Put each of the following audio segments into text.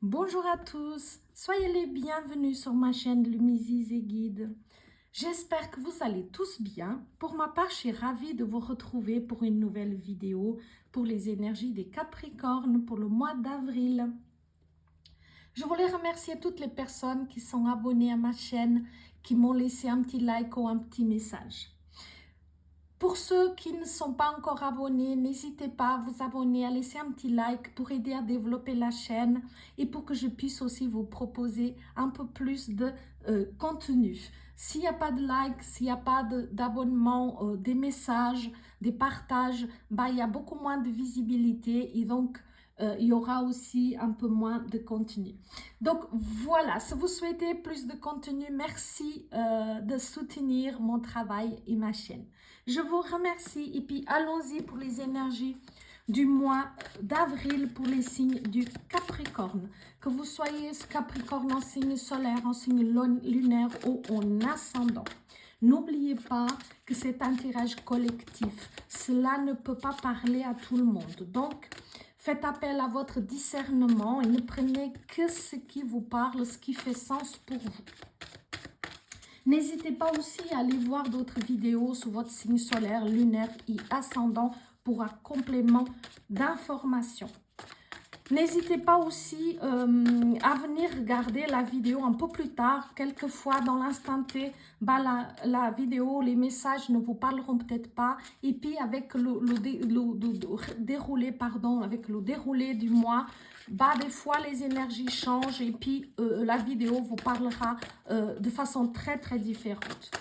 Bonjour à tous, soyez les bienvenus sur ma chaîne Lumisis et Guide. J'espère que vous allez tous bien. Pour ma part, je suis ravie de vous retrouver pour une nouvelle vidéo pour les énergies des Capricornes pour le mois d'avril. Je voulais remercier toutes les personnes qui sont abonnées à ma chaîne, qui m'ont laissé un petit like ou un petit message. Pour ceux qui ne sont pas encore abonnés, n'hésitez pas à vous abonner, à laisser un petit like pour aider à développer la chaîne et pour que je puisse aussi vous proposer un peu plus de contenu. S'il n'y a pas de like, s'il n'y a pas d'abonnement, des messages, des partages, il y a beaucoup moins de visibilité et donc il y aura aussi un peu moins de contenu. Donc voilà, si vous souhaitez plus de contenu, merci de soutenir mon travail et ma chaîne. Je vous remercie et puis allons-y pour les énergies du mois d'avril pour les signes du Capricorne. Que vous soyez Capricorne en signe solaire, en signe lunaire ou en ascendant. N'oubliez pas que c'est un tirage collectif. Cela ne peut pas parler à tout le monde. Donc, faites appel à votre discernement et ne prenez que ce qui vous parle, ce qui fait sens pour vous. N'hésitez pas aussi à aller voir d'autres vidéos sur votre signe solaire, lunaire et ascendant pour un complément d'information. N'hésitez pas aussi à venir regarder la vidéo un peu plus tard, quelquefois dans l'instant T, la vidéo, les messages ne vous parleront peut-être pas. Et puis avec le déroulé du mois, des fois les énergies changent et puis la vidéo vous parlera de façon très différente.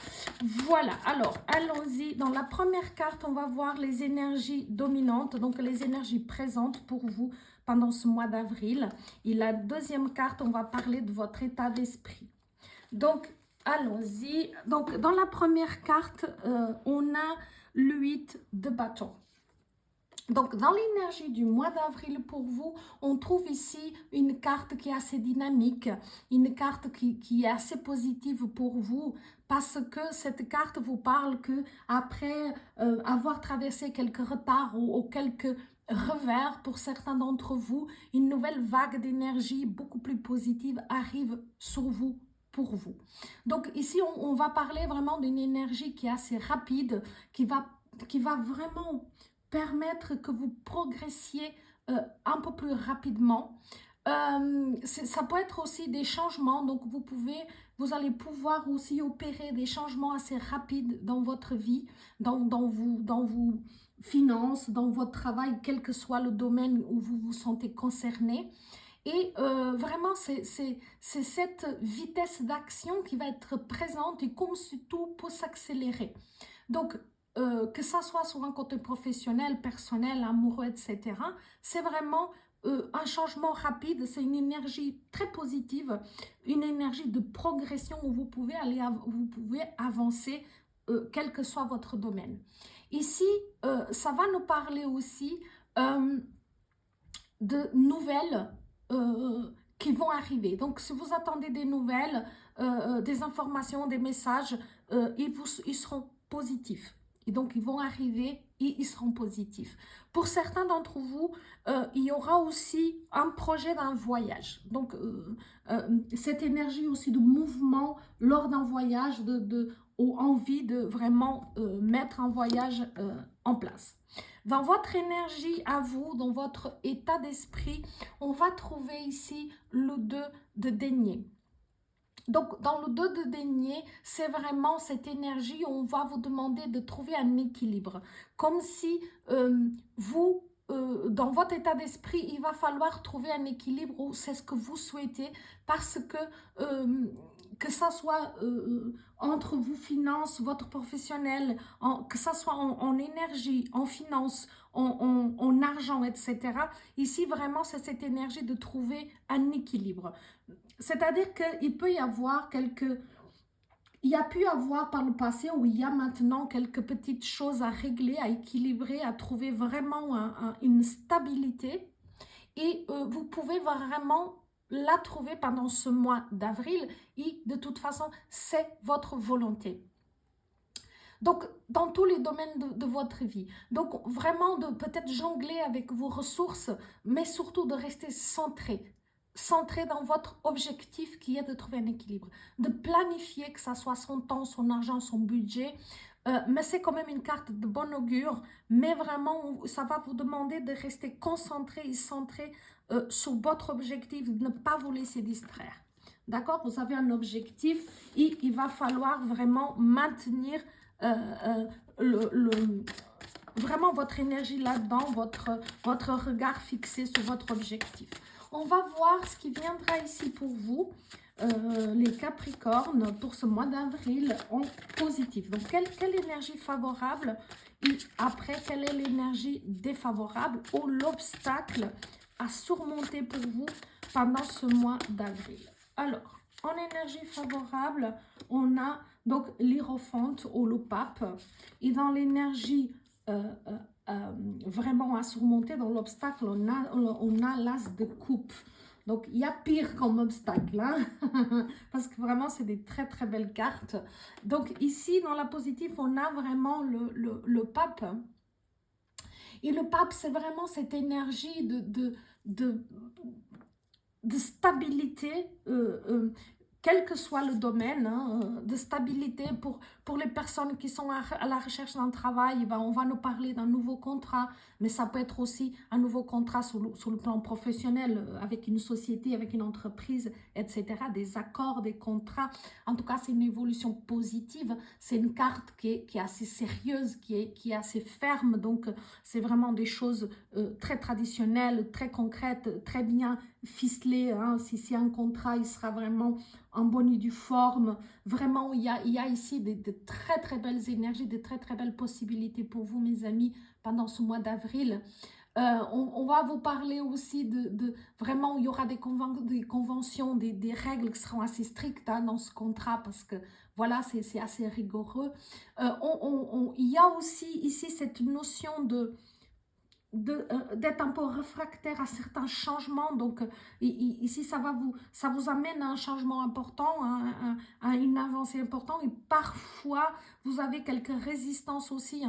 Voilà, alors allons-y. Dans la première carte, on va voir les énergies dominantes, donc les énergies présentes pour vous pendant ce mois d'avril. Et la deuxième carte, on va parler de votre état d'esprit. Donc, allons-y. Donc, dans la première carte, on a le 8 de bâton. Donc, dans l'énergie du mois d'avril pour vous, on trouve ici une carte qui est assez dynamique, une carte qui est assez positive pour vous, parce que cette carte vous parle que après avoir traversé quelques retards ou quelques revers pour certains d'entre vous, une nouvelle vague d'énergie beaucoup plus positive arrive sur vous, pour vous. Donc ici, on va parler vraiment d'une énergie qui est assez rapide, qui va vraiment permettre que vous progressiez un peu plus rapidement. Ça peut être aussi des changements, donc vous allez pouvoir aussi opérer des changements assez rapides dans votre vie, dans vos finances, dans votre travail, quel que soit le domaine où vous vous sentez concerné. Et vraiment, c'est cette vitesse d'action qui va être présente et comme si tout peut s'accélérer. Donc, que ça soit sur un côté professionnel, personnel, amoureux, etc., c'est vraiment un changement rapide, c'est une énergie très positive, une énergie de progression où vous pouvez avancer, quel que soit votre domaine. Ici, ça va nous parler aussi de nouvelles qui vont arriver. Donc, si vous attendez des nouvelles, des informations, des messages, ils seront positifs. Et donc, ils vont arriver et ils seront positifs. Pour certains d'entre vous, il y aura aussi un projet d'un voyage. Donc, cette énergie aussi de mouvement lors d'un voyage, ou envie de vraiment mettre un voyage en place. Dans votre énergie à vous, dans votre état d'esprit, on va trouver ici le 2 de denier. Donc, dans le 2 de denier, c'est vraiment cette énergie où on va vous demander de trouver un équilibre. Comme si dans votre état d'esprit, il va falloir trouver un équilibre où c'est ce que vous souhaitez parce que ça soit entre vos finances, votre professionnel, que ça soit en énergie, en finances, en argent, etc. Ici, vraiment, c'est cette énergie de trouver un équilibre. C'est-à-dire qu'il peut y avoir il y a pu avoir par le passé ou il y a maintenant quelques petites choses à régler, à équilibrer, à trouver vraiment une stabilité. Et vous pouvez vraiment la trouver pendant ce mois d'avril et de toute façon, c'est votre volonté. Donc, dans tous les domaines de votre vie. Donc, vraiment de peut-être jongler avec vos ressources, mais surtout de rester centré. centré dans votre objectif qui est de trouver un équilibre, de planifier, que ça soit son temps, son argent, son budget, mais c'est quand même une carte de bon augure, mais vraiment, ça va vous demander de rester concentré et centré sur votre objectif, de ne pas vous laisser distraire. D'accord? Vous avez un objectif et il va falloir vraiment maintenir vraiment votre énergie là-dedans, votre regard fixé sur votre objectif. On va voir ce qui viendra ici pour vous, les Capricornes, pour ce mois d'avril en positif. Donc, quelle énergie favorable et après, quelle est l'énergie défavorable ou l'obstacle à surmonter pour vous pendant ce mois d'avril? Alors, en énergie favorable, on a donc l'Hiérophante ou le pape. Et dans l'énergie vraiment à surmonter, dans l'obstacle, on a l'as de coupe. Donc, il y a pire comme obstacle, hein? Parce que vraiment, c'est des très, très belles cartes. Donc, ici, dans la positive, on a vraiment le pape. Et le pape, c'est vraiment cette énergie de stabilité, quel que soit le domaine, hein, de stabilité pour les personnes qui sont à la recherche d'un travail. Ben, on va nous parler d'un nouveau contrat, mais ça peut être aussi un nouveau contrat sur le plan professionnel, avec une société, avec une entreprise, etc. Des accords, des contrats. En tout cas, c'est une évolution positive. C'est une carte qui est assez sérieuse, qui est assez ferme. Donc, c'est vraiment des choses très traditionnelles, très concrètes, très bien ficelées. Hein. Si c'est un contrat, il sera vraiment en bonne et due forme. Vraiment, il y a ici de très très belles énergies, de très très belles possibilités pour vous, mes amis, pendant ce mois d'avril. On va vous parler aussi vraiment, il y aura des conventions, des règles qui seront assez strictes, hein, dans ce contrat, parce que voilà, c'est assez rigoureux. Il y a aussi ici cette notion d'être un peu réfractaire à certains changements. Donc ici ça vous amène à un changement important, à une avancée importante, et parfois vous avez quelques résistances aussi,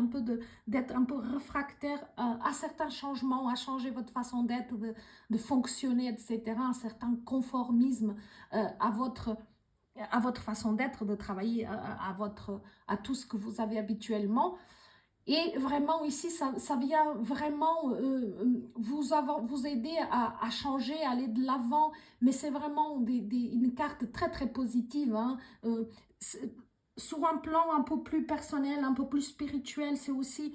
d'être un peu réfractaire à certains changements, à changer votre façon d'être, de fonctionner, etc., un certain conformisme à votre façon d'être, de travailler, à tout ce que vous avez habituellement. Et vraiment ici, ça vient vraiment vous aider à changer, à aller de l'avant. Mais c'est vraiment une carte très très positive. Hein. Sur un plan un peu plus personnel, un peu plus spirituel, c'est aussi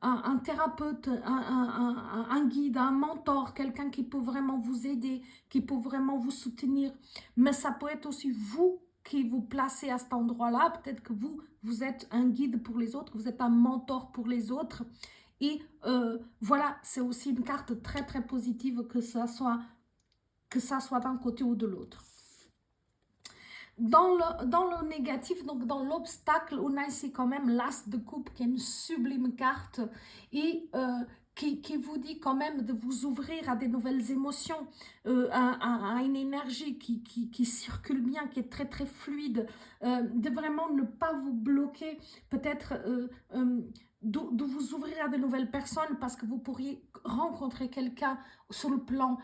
un thérapeute, un guide, un mentor, quelqu'un qui peut vraiment vous aider, qui peut vraiment vous soutenir. Mais ça peut être aussi vous qui vous placez à cet endroit-là. Peut-être que vous êtes un guide pour les autres, vous êtes un mentor pour les autres. Et voilà, c'est aussi une carte très très positive, que ça soit d'un côté ou de l'autre. Dans le négatif, donc dans l'obstacle, on a ici quand même l'as de coupe, qui est une sublime carte et qui vous dit quand même de vous ouvrir à des nouvelles émotions, à une énergie qui circule bien, qui est très très fluide, de vraiment ne pas vous bloquer, peut-être de vous ouvrir à de nouvelles personnes, parce que vous pourriez rencontrer quelqu'un sur le plan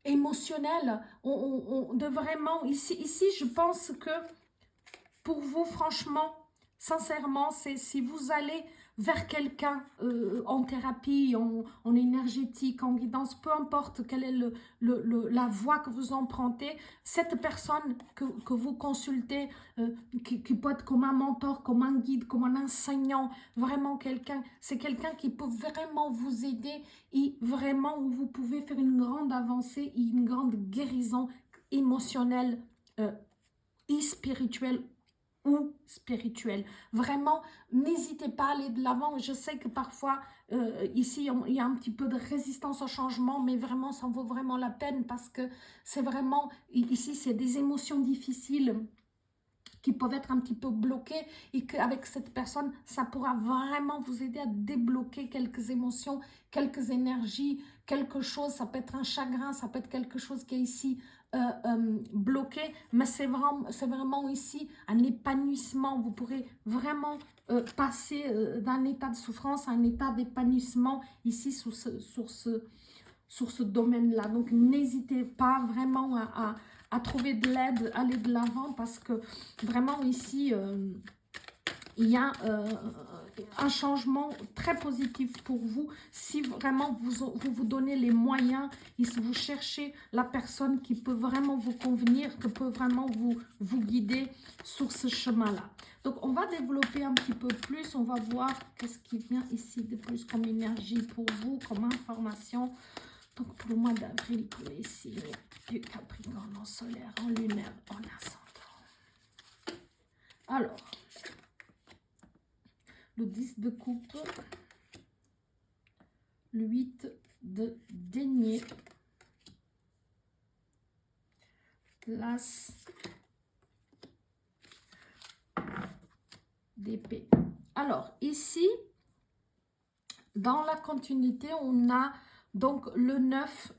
émotionnel, de vraiment, ici je pense que pour vous, franchement, sincèrement, c'est si vous allez vers quelqu'un en thérapie, en énergétique, en guidance, peu importe quelle est la voie que vous empruntez, cette personne que vous consultez, qui peut être comme un mentor, comme un guide, comme un enseignant, vraiment c'est quelqu'un qui peut vraiment vous aider, et vraiment où vous pouvez faire une grande avancée et une grande guérison émotionnelle et spirituelle ou spirituel. Vraiment, n'hésitez pas à aller de l'avant. Je sais que parfois, ici, il y a un petit peu de résistance au changement, mais vraiment, ça en vaut vraiment la peine, parce que c'est vraiment, ici, c'est des émotions difficiles qui peuvent être un petit peu bloquées, et qu'avec cette personne, ça pourra vraiment vous aider à débloquer quelques émotions, quelques énergies, quelque chose. Ça peut être un chagrin, ça peut être quelque chose qui est ici bloqué, mais c'est vraiment ici un épanouissement. Vous pourrez vraiment passer d'un état de souffrance à un état d'épanouissement ici sur sur ce domaine-là. Donc, n'hésitez pas vraiment à trouver de l'aide, aller de l'avant, parce que vraiment ici, il y a un changement très positif pour vous si vraiment vous donnez les moyens et si vous cherchez la personne qui peut vraiment vous convenir, qui peut vraiment vous guider sur ce chemin-là. Donc, on va développer un petit peu plus. On va voir qu'est-ce qui vient ici de plus comme énergie pour vous, comme information. Donc, pour le mois d'avril, pour les signes du Capricorne en solaire, en lunaire, en ascendant. Alors, le 10 de coupe, le 8 de denier, l'as d'épée. Alors, ici, dans la continuité, on a donc le 9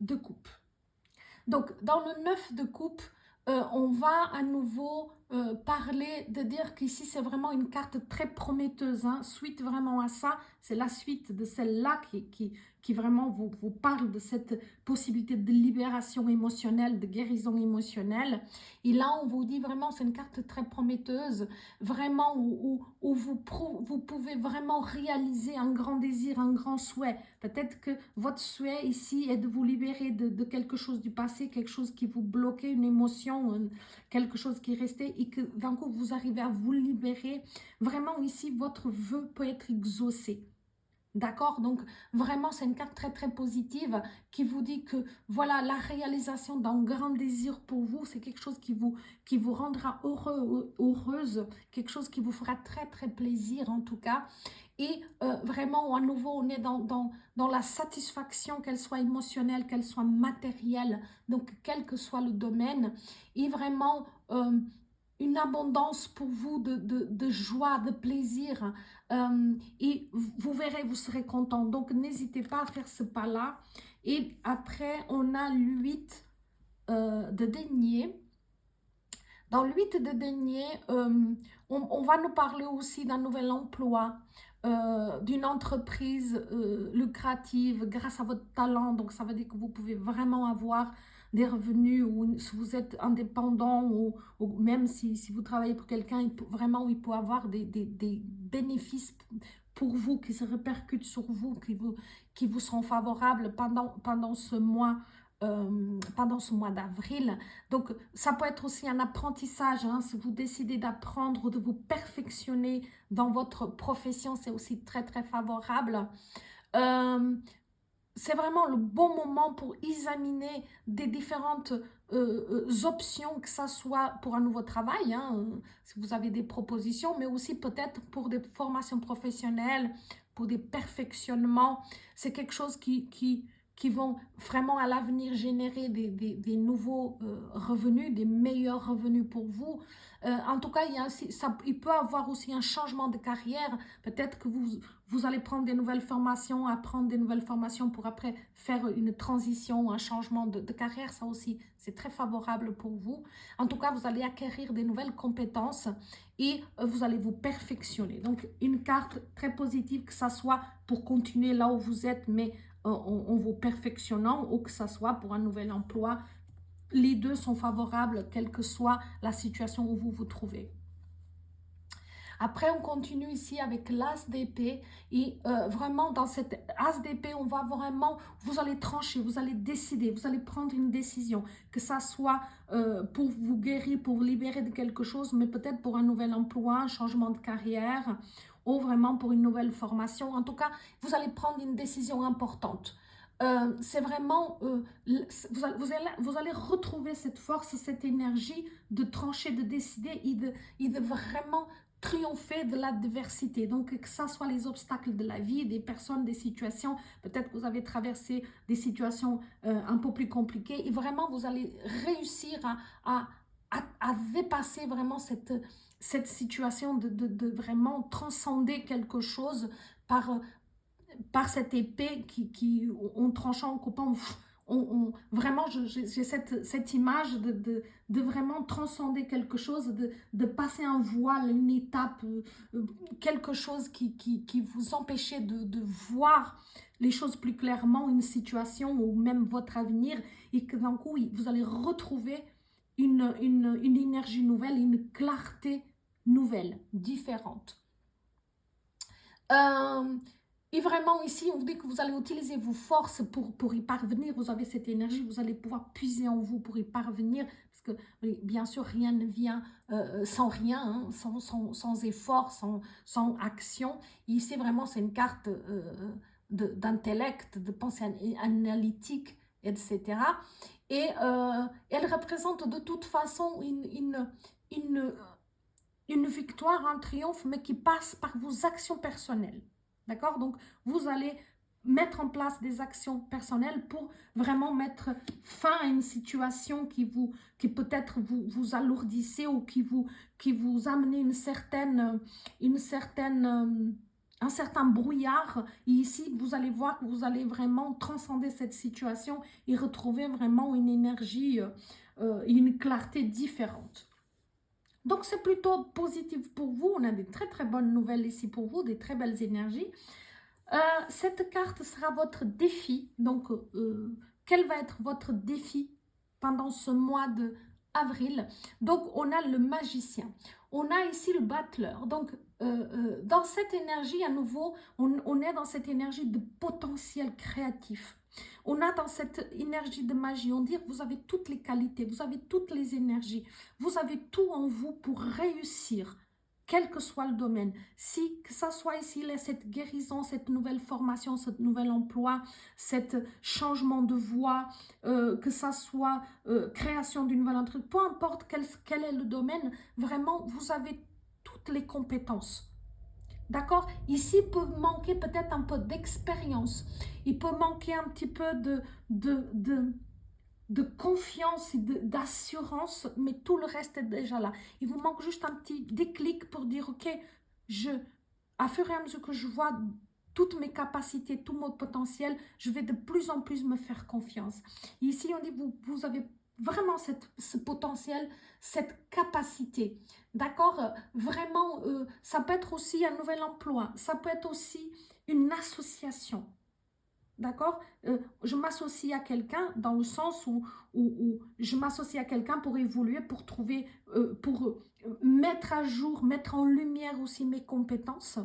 de coupe. Donc, dans le 9 de coupe, on va à nouveau parler de dire qu'ici, c'est vraiment une carte très prometteuse. Hein. Suite vraiment à ça, c'est la suite de celle-là qui vraiment vous parle de cette possibilité de libération émotionnelle, de guérison émotionnelle. Et là, on vous dit vraiment, c'est une carte très prometteuse, vraiment où vous pouvez vraiment réaliser un grand désir, un grand souhait. Peut-être que votre souhait ici est de vous libérer de quelque chose du passé, quelque chose qui vous bloquait, une émotion, quelque chose qui restait, et que d'un coup, vous arrivez à vous libérer. Vraiment, ici, votre vœu peut être exaucé. D'accord? Donc, vraiment, c'est une carte très, très positive qui vous dit que, voilà, la réalisation d'un grand désir pour vous, c'est quelque chose qui vous rendra heureux, heureuse, quelque chose qui vous fera très, très plaisir, en tout cas. Et vraiment, à nouveau, on est dans la satisfaction, qu'elle soit émotionnelle, qu'elle soit matérielle, donc quel que soit le domaine. Et vraiment, une abondance pour vous de joie, de plaisir. Et vous verrez, vous serez content. Donc, n'hésitez pas à faire ce pas-là. Et après, on a l'8 de denier. Dans l'8 de denier, on va nous parler aussi d'un nouvel emploi, d'une entreprise lucrative grâce à votre talent. Donc, ça veut dire que vous pouvez vraiment avoir des revenus, ou si vous êtes indépendant, ou même si vous travaillez pour quelqu'un, vraiment, il peut avoir des bénéfices pour vous, qui se répercutent sur vous, qui vous seront favorables pendant ce mois d'avril. Donc, ça peut être aussi un apprentissage, hein, si vous décidez d'apprendre, de vous perfectionner dans votre profession, c'est aussi très, très favorable. C'est vraiment le bon moment pour examiner des différentes options, que ça soit pour un nouveau travail, hein, si vous avez des propositions, mais aussi peut-être pour des formations professionnelles, pour des perfectionnements. C'est quelque chose qui vont vraiment à l'avenir générer des nouveaux revenus, des meilleurs revenus pour vous. En tout cas, il peut avoir aussi un changement de carrière. Peut-être que vous allez prendre des nouvelles formations, apprendre des nouvelles formations pour après faire une transition, un changement de carrière. Ça aussi, c'est très favorable pour vous. En tout cas, vous allez acquérir des nouvelles compétences et vous allez vous perfectionner. Donc, une carte très positive, que ça soit pour continuer là où vous êtes, mais en vous perfectionnant, ou que ça soit pour un nouvel emploi. Les deux sont favorables, quelle que soit la situation où vous vous trouvez. Après, on continue ici avec l'as d'épée. Et vraiment, dans cette as d'épée, on va vraiment, vous allez trancher, vous allez décider, vous allez prendre une décision. Que ça soit pour vous guérir, pour vous libérer de quelque chose, mais peut-être pour un nouvel emploi, un changement de carrière, ou vraiment pour une nouvelle formation. En tout cas, vous allez prendre une décision importante. C'est vraiment, vous allez retrouver cette force, cette énergie de trancher, de décider et de vraiment triompher de l'adversité. Donc, que ça soit les obstacles de la vie, des personnes, des situations, peut-être que vous avez traversé des situations un peu plus compliquées, et vraiment, vous allez réussir à dépasser vraiment cette situation de vraiment transcender quelque chose par cette épée en tranchant, en coupant, vraiment, j'ai cette image de vraiment transcender quelque chose, de passer un voile, une étape, quelque chose qui vous empêchait de voir les choses plus clairement, une situation ou même votre avenir, et que d'un coup, vous allez retrouver une énergie nouvelle, une clarté nouvelle, différente. Et vraiment ici, on vous dit que vous allez utiliser vos forces pour y parvenir. Vous avez cette énergie, vous allez pouvoir puiser en vous pour y parvenir. Parce que oui, bien sûr, rien ne vient sans rien, hein, sans effort, sans action. Et ici, vraiment, c'est une carte d'intellect, de pensée analytique, etc. Et elle représente de toute façon une victoire, un triomphe, mais qui passe par vos actions personnelles. D'accord? Donc, vous allez mettre en place des actions personnelles pour vraiment mettre fin à une situation qui peut-être vous alourdissait ou qui vous amenait un certain brouillard. Et ici, vous allez voir que vous allez vraiment transcender cette situation et retrouver vraiment une énergie, une clarté différente. Donc, c'est plutôt positif pour vous. On a des très, très bonnes nouvelles ici pour vous, des très belles énergies. Cette carte sera votre défi. Donc, quel va être votre défi pendant ce mois d'avril? Donc, on a le magicien. On a ici le battleur. Donc, dans cette énergie, à nouveau, on est dans cette énergie de potentiel créatif. On a dans cette énergie de magie, on dit que vous avez toutes les qualités, vous avez toutes les énergies, vous avez tout en vous pour réussir, quel que soit le domaine. Si, que ça soit ici, cette guérison, cette nouvelle formation, ce nouvel emploi, cet changement de voie, que ça soit création d'une nouvelle entreprise, peu importe quel est le domaine, vraiment, vous avez toutes les compétences. D'accord? Ici, il peut manquer peut-être un peu d'expérience. Il peut manquer un petit peu de confiance et d'assurance, mais tout le reste est déjà là. Il vous manque juste un petit déclic pour dire, ok, à fur et à mesure que je vois toutes mes capacités, tout mon potentiel, je vais de plus en plus me faire confiance. Et ici, on dit, vous avez vraiment ce potentiel, cette capacité. D'accord? Vraiment, ça peut être aussi un nouvel emploi, ça peut être aussi une association. D'accord? Je m'associe à quelqu'un dans le sens où je m'associe à quelqu'un pour évoluer, pour trouver, pour mettre à jour, mettre en lumière aussi mes compétences,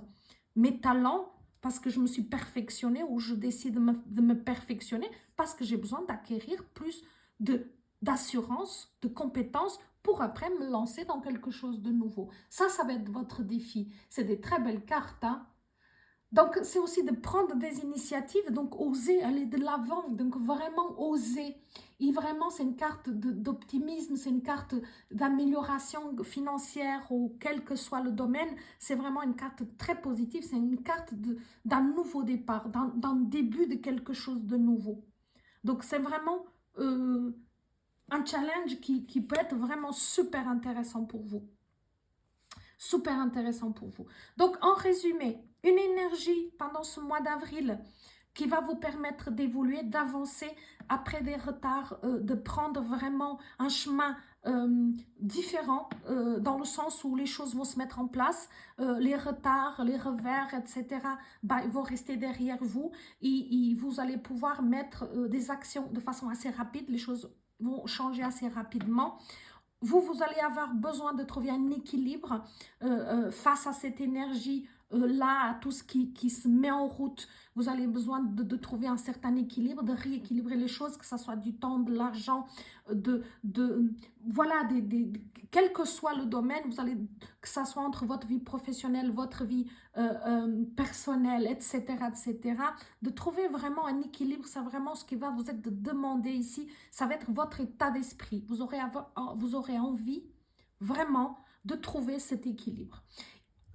mes talents, parce que je me suis perfectionnée ou je décide de me perfectionner parce que j'ai besoin d'acquérir plus d'assurance, de compétences pour après me lancer dans quelque chose de nouveau. Ça va être votre défi. C'est des très belles cartes, hein? Donc, c'est aussi de prendre des initiatives, donc oser aller de l'avant, donc vraiment oser. Et vraiment, c'est une carte d'optimisme, c'est une carte d'amélioration financière ou quel que soit le domaine. C'est vraiment une carte très positive, c'est une carte d'un nouveau départ, d'un début de quelque chose de nouveau. Donc, c'est vraiment un challenge qui peut être vraiment super intéressant pour vous. Super intéressant pour vous. Donc, en résumé, une énergie pendant ce mois d'avril qui va vous permettre d'évoluer, d'avancer après des retards, de prendre vraiment un chemin différent dans le sens où les choses vont se mettre en place, les retards, les revers, etc. Bah, ils vont rester derrière vous et vous allez pouvoir mettre des actions de façon assez rapide, les choses vont changer assez rapidement. Vous allez avoir besoin de trouver un équilibre face à cette énergie là, à tout ce qui se met en route. Vous allez besoin de trouver un certain équilibre, de rééquilibrer les choses, que ce soit du temps, de l'argent, voilà, quel que soit le domaine, que ce soit entre votre vie professionnelle, votre vie personnelle, etc., etc., de trouver vraiment un équilibre. C'est vraiment ce qui va vous être demandé ici. Ça va être votre état d'esprit. Vous aurez envie vraiment de trouver cet équilibre.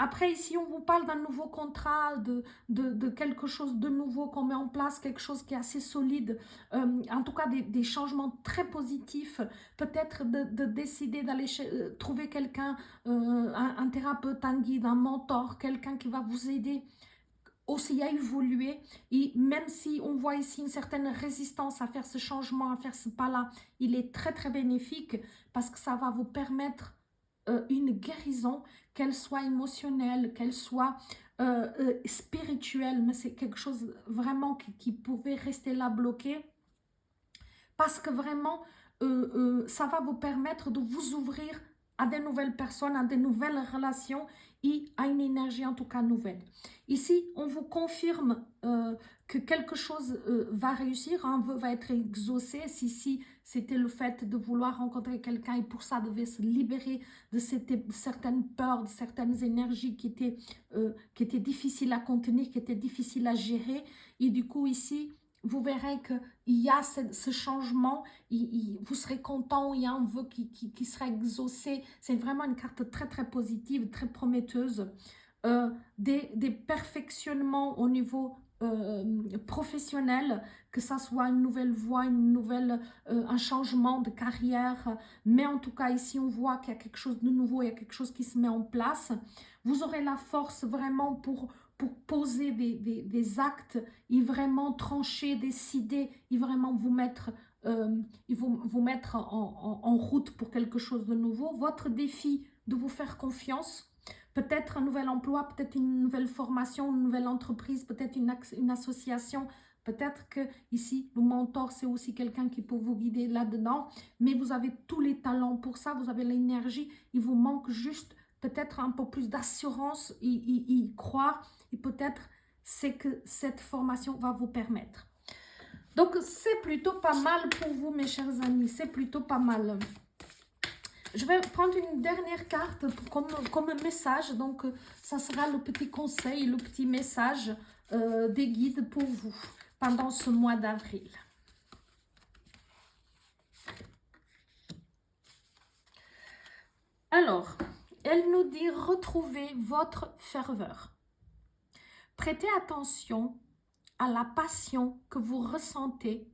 Après, ici, on vous parle d'un nouveau contrat, de quelque chose de nouveau qu'on met en place, quelque chose qui est assez solide, en tout cas des changements très positifs, peut-être de décider d'aller trouver quelqu'un, un thérapeute, un guide, un mentor, quelqu'un qui va vous aider aussi à évoluer. Et même si on voit ici une certaine résistance à faire ce changement, à faire ce pas-là, il est très très bénéfique parce que ça va vous permettre une guérison, qu'elle soit émotionnelle, qu'elle soit spirituel, mais c'est quelque chose vraiment qui pouvait rester là bloqué. Parce que vraiment, ça va vous permettre de vous ouvrir à de nouvelles personnes, à de nouvelles relations et à une énergie en tout cas nouvelle. Ici, on vous confirme que quelque chose va réussir, un vœu va être exaucé. Si c'était le fait de vouloir rencontrer quelqu'un et pour ça devait se libérer de certaines peurs, de certaines énergies qui étaient difficiles à contenir, qui étaient difficiles à gérer. Et du coup ici, vous verrez qu'il y a ce changement, vous serez content, il y a un vœu qui sera exaucé. C'est vraiment une carte très très positive, très prometteuse. Des perfectionnements au niveau professionnel, que ça soit une nouvelle voie, un changement de carrière. Mais en tout cas ici on voit qu'il y a quelque chose de nouveau, il y a quelque chose qui se met en place. Vous aurez la force vraiment pour poser des actes et vraiment trancher, décider et vraiment vous mettre, vous mettre en route pour quelque chose de nouveau. Votre défi de vous faire confiance, peut-être un nouvel emploi, peut-être une nouvelle formation, une nouvelle entreprise, peut-être une association. Peut-être que ici, le mentor, c'est aussi quelqu'un qui peut vous guider là-dedans. Mais vous avez tous les talents pour ça, vous avez l'énergie. Il vous manque juste peut-être un peu plus d'assurance, y croire. Et peut-être c'est que cette formation va vous permettre. Donc, c'est plutôt pas mal pour vous, mes chers amis. C'est plutôt pas mal. Je vais prendre une dernière carte comme message. Donc, ça sera le petit conseil, le petit message des guides pour vous pendant ce mois d'avril. Alors, elle nous dit « Retrouvez votre ferveur ». Prêtez attention à la passion que vous ressentez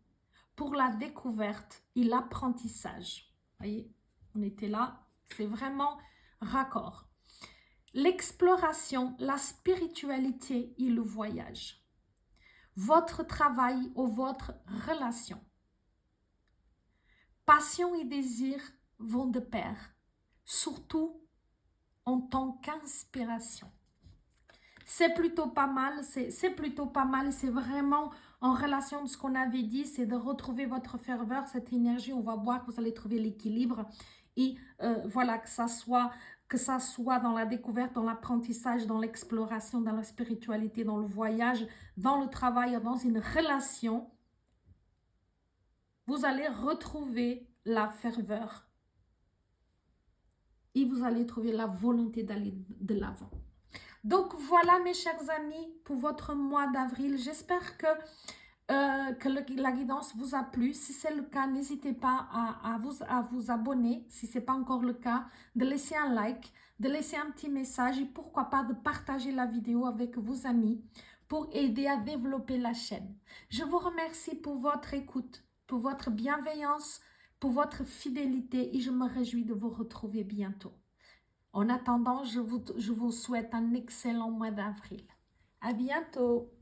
pour la découverte et l'apprentissage. Voyez, on était là, c'est vraiment raccord. L'exploration, la spiritualité et le voyage. Votre travail ou votre relation. Passion et désir vont de pair, surtout en tant qu'inspiration. C'est plutôt pas mal, c'est plutôt pas mal, c'est vraiment en relation de ce qu'on avait dit, c'est de retrouver votre ferveur, cette énergie, on va voir que vous allez trouver l'équilibre et voilà, que ça soit dans la découverte, dans l'apprentissage, dans l'exploration, dans la spiritualité, dans le voyage, dans le travail, dans une relation, vous allez retrouver la ferveur et vous allez trouver la volonté d'aller de l'avant. Donc voilà mes chers amis pour votre mois d'avril. J'espère que la guidance vous a plu. Si c'est le cas, n'hésitez pas à vous abonner. Si ce n'est pas encore le cas, de laisser un like, de laisser un petit message et pourquoi pas de partager la vidéo avec vos amis pour aider à développer la chaîne. Je vous remercie pour votre écoute, pour votre bienveillance, pour votre fidélité et je me réjouis de vous retrouver bientôt. En attendant, je vous souhaite un excellent mois d'avril. À bientôt!